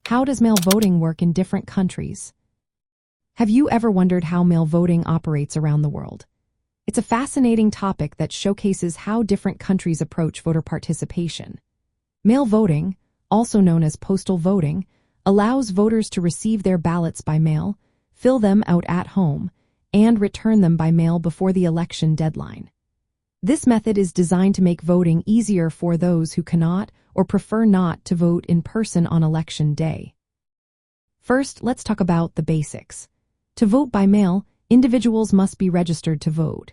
How does mail voting work in different countries? Have you ever wondered how mail voting operates around the world? It's a fascinating topic that showcases how different countries approach voter participation. Mail voting, also known as postal voting, allows voters to receive their ballots by mail, fill them out at home, and return them by mail before the election deadline. This method is designed to make voting easier for those who cannot or prefer not to vote in person on election day. First, let's talk about the basics. To vote by mail, individuals must be registered to vote.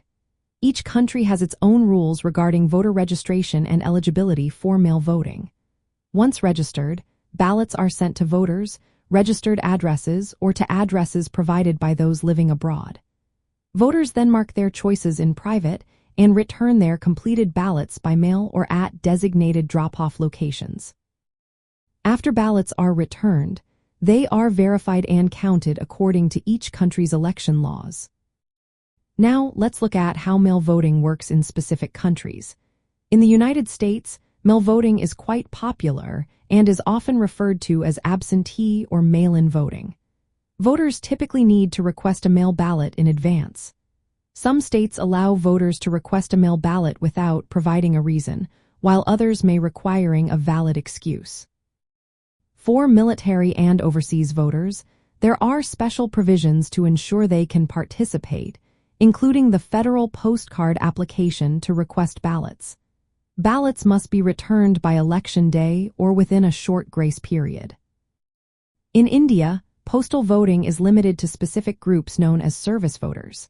Each country has its own rules regarding voter registration and eligibility for mail voting. Once registered, ballots are sent to voters, registered addresses, or to addresses provided by those living abroad. Voters then mark their choices in private and return their completed ballots by mail or at designated drop-off locations. After ballots are returned, they are verified and counted according to each country's election laws. Now, let's look at how mail voting works in specific countries. In the United States, mail voting is quite popular and is often referred to as absentee or mail-in voting. Voters typically need to request a mail ballot in advance. Some states allow voters to request a mail ballot without providing a reason, while others may requiring a valid excuse. For military and overseas voters, there are special provisions to ensure they can participate, including the federal postcard application to request ballots. Ballots must be returned by election day or within a short grace period. In India, postal voting is limited to specific groups known as service voters.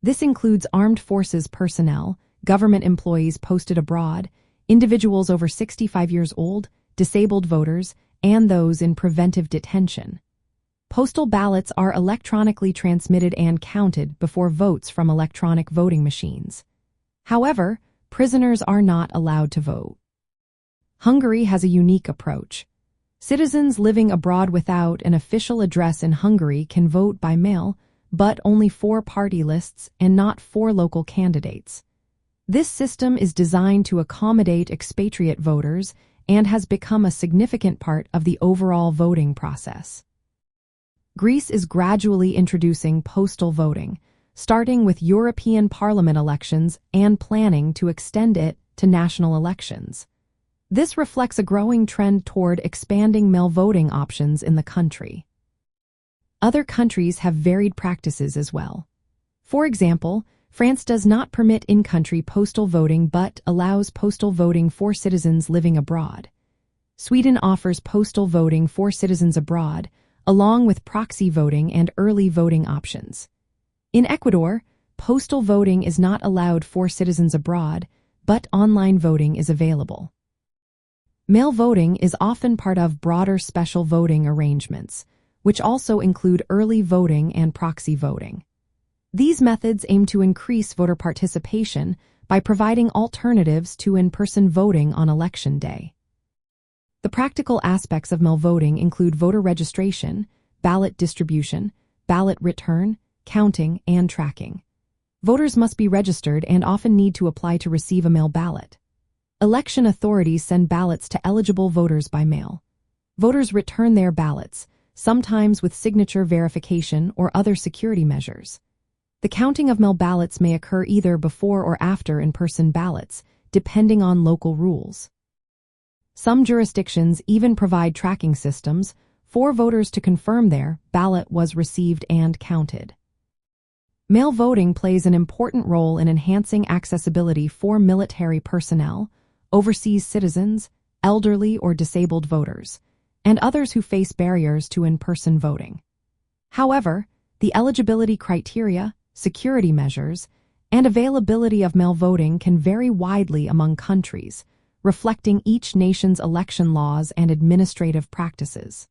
This includes armed forces personnel, government employees posted abroad, individuals over 65 years old, disabled voters, and those in preventive detention. Postal ballots are electronically transmitted and counted before votes from electronic voting machines. However, prisoners are not allowed to vote. Hungary has a unique approach. Citizens living abroad without an official address in Hungary can vote by mail, but only for party lists and not for local candidates. This system is designed to accommodate expatriate voters and has become a significant part of the overall voting process. Greece is gradually introducing postal voting, starting with European Parliament elections and planning to extend it to national elections. This reflects a growing trend toward expanding mail voting options in the country. Other countries have varied practices as well. For example, France does not permit in-country postal voting but allows postal voting for citizens living abroad. Sweden offers postal voting for citizens abroad, along with proxy voting and early voting options. In Ecuador, postal voting is not allowed for citizens abroad, but online voting is available. Mail voting is often part of broader special voting arrangements, which also include early voting and proxy voting. These methods aim to increase voter participation by providing alternatives to in-person voting on election day. The practical aspects of mail voting include voter registration, ballot distribution, ballot return, counting, and tracking. Voters must be registered and often need to apply to receive a mail ballot. Election authorities send ballots to eligible voters by mail. Voters return their ballots, sometimes with signature verification or other security measures. The counting of mail ballots may occur either before or after in-person ballots, depending on local rules. Some jurisdictions even provide tracking systems for voters to confirm their ballot was received and counted. Mail voting plays an important role in enhancing accessibility for military personnel, overseas citizens, elderly or disabled voters, and others who face barriers to in-person voting. However, the eligibility criteria, security measures, and availability of mail voting can vary widely among countries, reflecting each nation's election laws and administrative practices.